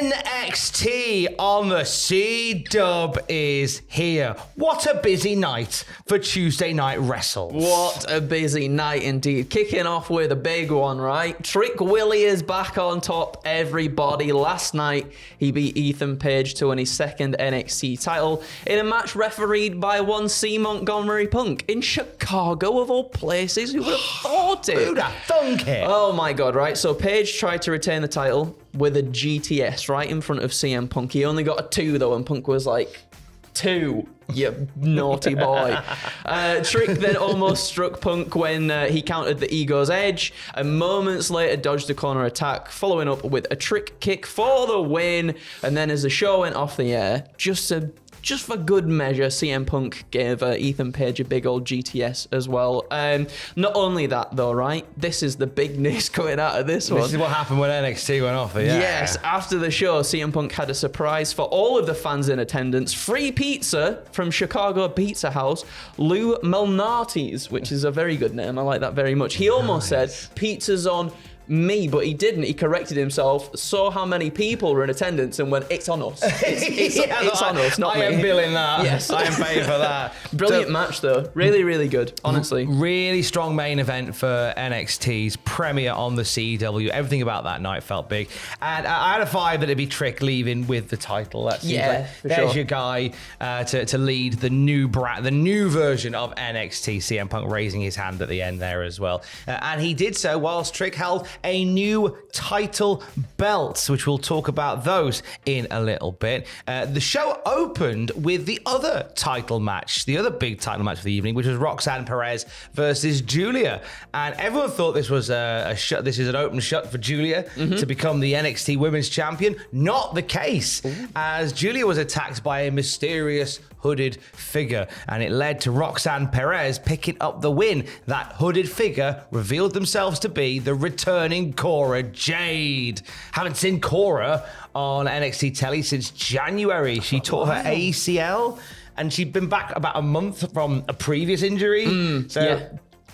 NXT on the C-Dub is here. What a busy night for Tuesday Night Wrestles. What a busy night indeed. Kicking off with a big one, right? Trick Willie is back on top, everybody. Last night, he beat Ethan Page to win his second NXT title in a match refereed by one C. Montgomery Punk in Chicago, of all places. Who would have thought it? Who'd have thunk it? Oh my God, right? So Page tried to retain the title with a GTS right in front of CM Punk. He only got a 2 though, and Punk was like, 2, you naughty boy. Trick then almost struck Punk when he countered the Ego's Edge, and moments later dodged a corner attack, following up with a trick kick for the win. And then as the show went off the air, just for good measure, CM Punk gave Ethan Page a big old GTS as well. Not only that, though, right? This is the big news coming out of this one. This is what happened when NXT went off. Yeah. Yes, after the show, CM Punk had a surprise for all of the fans in attendance. Free pizza from Chicago Pizza House, Lou Malnati's, which is a very good name. I like that very much. He almost said, pizza's on me, but he didn't. He corrected himself, saw how many people were in attendance and went, it's on us. It's on us, not me. I am billing that. Yes. I am paying for that. Brilliant match though. Really, really good, honestly. Really strong main event for NXT's premiere on the CW. Everything about that night felt big. And I had a vibe that it'd be Trick leaving with the title. That seems like there's your guy to lead the new version of NXT. CM Punk raising his hand at the end there as well. And he did so whilst Trick held a new title belt, which we'll talk about those in a little bit. The show opened with the other title match, the other big title match of the evening, which was Roxanne Perez versus Julia. And everyone thought this was this is an open shut for Julia to become the NXT Women's Champion. Not the case, as Julia was attacked by a mysterious hooded figure, and it led to Roxanne Perez picking up the win. That hooded figure revealed themselves to be the returning Cora Jade. Haven't seen Cora on NXT telly since January. She tore her ACL, and she'd been back about a month from a previous injury.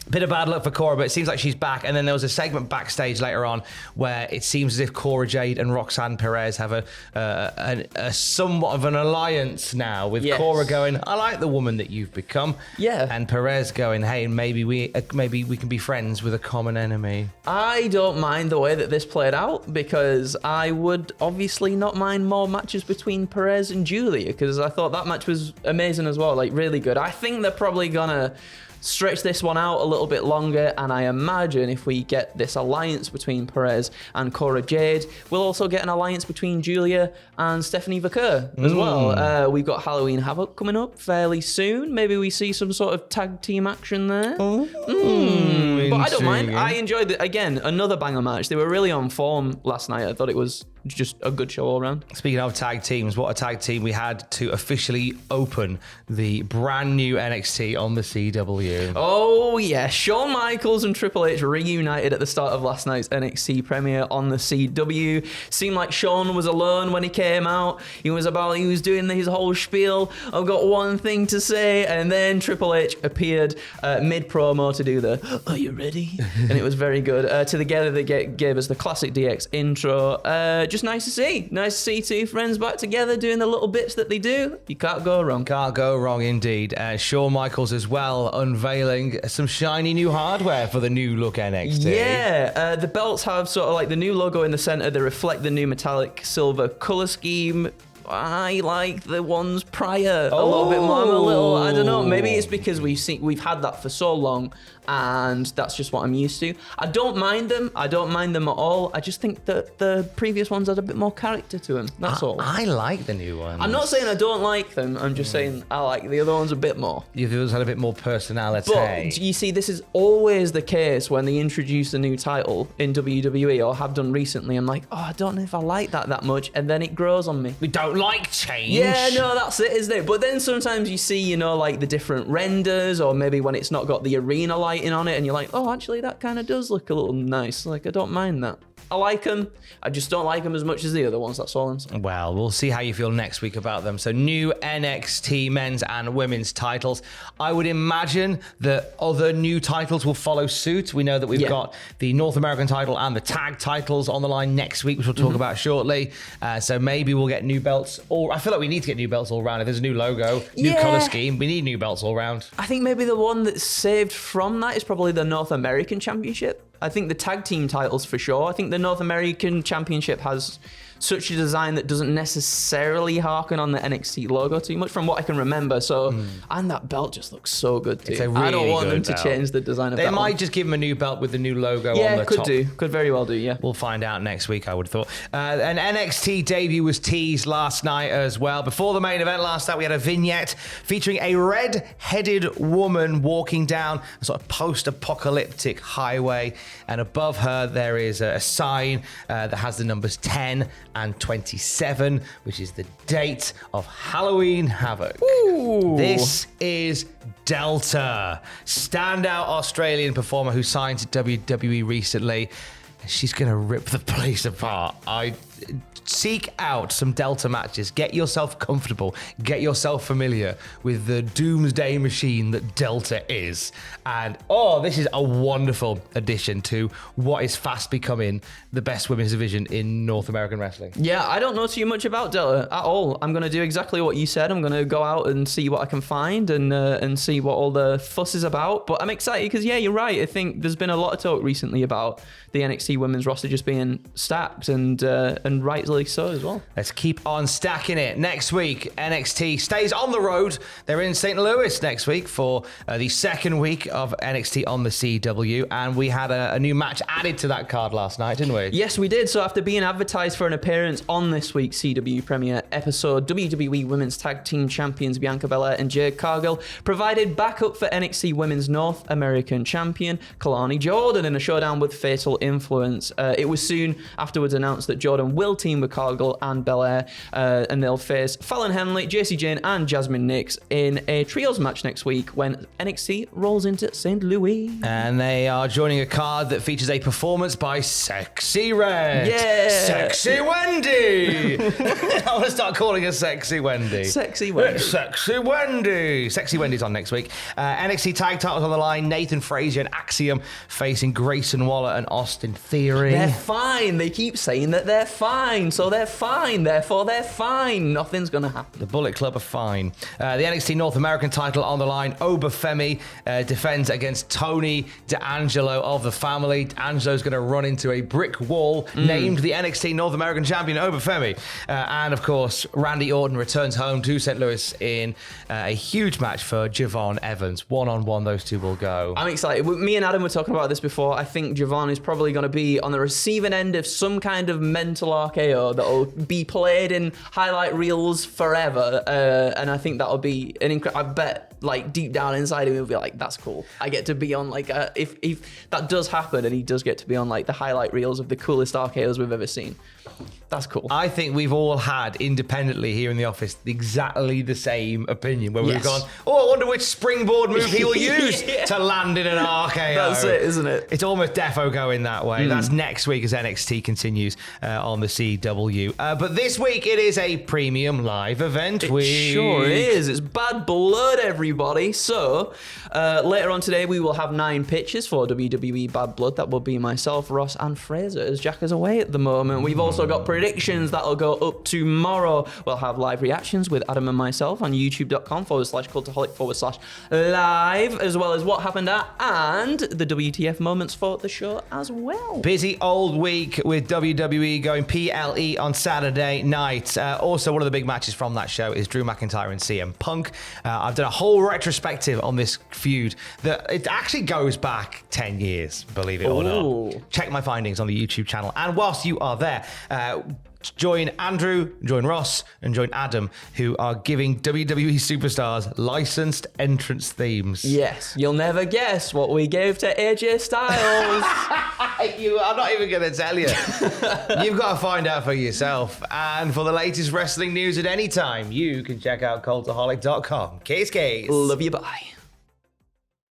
Bit of bad luck for Cora, but it seems like she's back. And then there was a segment backstage later on where it seems as if Cora Jade and Roxanne Perez have a somewhat of an alliance now, with Cora going, I like the woman that you've become. Yeah. And Perez going, hey, maybe we can be friends with a common enemy. I don't mind the way that this played out, because I would obviously not mind more matches between Perez and Julia, because I thought that match was amazing as well, like really good. I think they're probably gonna stretch this one out a little bit longer, and I imagine if we get this alliance between Perez and Cora Jade, we'll also get an alliance between Julia and Stephanie Vaquer as well. We've got Halloween Havoc coming up fairly soon. Maybe we see some sort of tag team action there. But I don't mind. I enjoyed it. Again, another banger match. They were really on form last night. I thought it was just a good show all around. Speaking of tag teams, what a tag team we had to officially open the brand new NXT on the CW. Oh yeah, Shawn Michaels and Triple H reunited at the start of last night's NXT premiere on the CW. Seemed like Shawn was alone when he came out. He was doing his whole spiel. I've got one thing to say, and then Triple H appeared mid-promo to do the, are you ready? And it was very good. Together they gave us the classic DX intro. Just nice to see. Nice to see two friends back together doing the little bits that they do. You can't go wrong. Can't go wrong indeed. Shawn Michaels as well, unveiling some shiny new hardware for the new look NXT. Yeah, the belts have sort of like the new logo in the center. They reflect the new metallic silver color scheme. I like the ones prior a little bit more. I don't know. Maybe it's because we've had that for so long, and that's just what I'm used to. I don't mind them. I don't mind them at all. I just think that the previous ones had a bit more character to them. That's all. I like the new ones. I'm not saying I don't like them. I'm just saying I like the other ones a bit more. The others had a bit more personality. But you see, this is always the case when they introduce a new title in WWE, or have done recently. I'm like, I don't know if I like that much, and then it grows on me. We don't like change. Yeah, no, that's it, isn't it? But then sometimes you see, like the different renders, or maybe when it's not got the arena lighting on it, and you're like, oh, actually, that kind of does look a little nice. Like, I don't mind that. I like them. I just don't like them as much as the other ones. That's all I'm saying. Well, we'll see how you feel next week about them. So new NXT men's and women's titles. I would imagine that other new titles will follow suit. We know that we've got the North American title and the tag titles on the line next week, which we'll talk about shortly. So maybe we'll get new belts. I feel like we need to get new belts all around. If there's a new logo, new color scheme, we need new belts all around. I think maybe the one that's saved from that is probably the North American Championship. I think the tag team titles for sure. I think the North American Championship has such a design that doesn't necessarily harken on the NXT logo too much from what I can remember. So, and that belt just looks so good too. It's a really I don't want them to belt. Change the design of that. They might just give them a new belt with the new logo on the Yeah, top. Could very well do, yeah. We'll find out next week, I would have thought. An NXT debut was teased last night as well. Before the main event last night, we had a vignette featuring a red-headed woman walking down a sort of post-apocalyptic highway. And above her, there is a sign that has the numbers 10 and 27, which is the date of Halloween Havoc. Ooh. This is Delta, standout Australian performer who signed to WWE recently. She's going to rip the place apart. Seek out some Delta matches. Get yourself comfortable. Get yourself familiar with the doomsday machine that Delta is. And, this is a wonderful addition to what is fast becoming the best women's division in North American wrestling. Yeah, I don't know too much about Delta at all. I'm going to do exactly what you said. I'm going to go out and see what I can find and see what all the fuss is about. But I'm excited because, yeah, you're right. I think there's been a lot of talk recently about the NXT women's roster just being stacked and rightly so as well. Let's keep on stacking it. Next week, NXT stays on the road. They're in St. Louis next week for the second week of NXT on the CW, and we had a new match added to that card last night, didn't we? Yes, we did. So after being advertised for an appearance on this week's CW premiere episode, WWE Women's Tag Team Champions Bianca Belair and Jade Cargill provided backup for NXT Women's North American Champion Kalani Jordan in a showdown with Fatal Influence. It was soon afterwards announced that Jordan will team with Cargill and Belair, and they'll face Fallon Henley, Jacy Jane, and Jasmine Nix in a trios match next week when NXT rolls into St. Louis. And they are joining a card that features a performance by Sexy Red. Yeah. Sexy Wendy. I want to start calling her Sexy Wendy. Sexy Wendy. Sexy Wendy. Sexy Wendy's on next week. NXT tag titles on the line. Nathan Frazier and Axiom facing Grayson Waller and Austin Theory. They're fine. They keep saying that they're fine, so they're fine. Therefore, they're fine. Nothing's going to happen. The Bullet Club are fine. The NXT North American title on the line. Obafemi defends against Tony D'Angelo of the family. D'Angelo's going to run into a brick wall named the NXT North American Champion Obafemi. And of course, Randy Orton returns home to St. Louis in a huge match for Javon Evans. One-on-one, those two will go. I'm excited. Me and Adam were talking about this before. I think Javon is probably going to be on the receiving end of some kind of mental RKO that'll be played in highlight reels forever. And I think that'll be an incredible. I bet, like, deep down inside him, he'll be like, that's cool. I get to be on, like, if that does happen and he does get to be on, like, the highlight reels of the coolest RKOs we've ever seen. That's cool. I think we've all had independently here in the office exactly the same opinion where we've gone, I wonder which springboard move he will use to land in an RKO. That's it, isn't it? It's almost defo going that way. That's next week as NXT continues on the CW. But this week it is a premium live event. It sure is. It's Bad Blood, everybody. So later on today we will have 9 pitches for WWE Bad Blood. That will be myself, Ross, and Fraser, as Jack is away at the moment. We've also got predictions that'll go up tomorrow. We'll have live reactions with Adam and myself on youtube.com/cultaholic/live, as well as what happened at and the WTF moments for the show as well. Busy old week with WWE going PLE on Saturday night. Also, one of the big matches from that show is Drew McIntyre and CM Punk. I've done a whole retrospective on this feud that it actually goes back 10 years, believe it or not. Check my findings on the YouTube channel. And whilst you are there, join Andrew, join Ross, and join Adam, who are giving WWE superstars licensed entrance themes. Yes, you'll never guess what we gave to AJ Styles. I'm not even going to tell you. You've got to find out for yourself. And for the latest wrestling news at any time, you can check out cultaholic.com. Case. Love you, bye.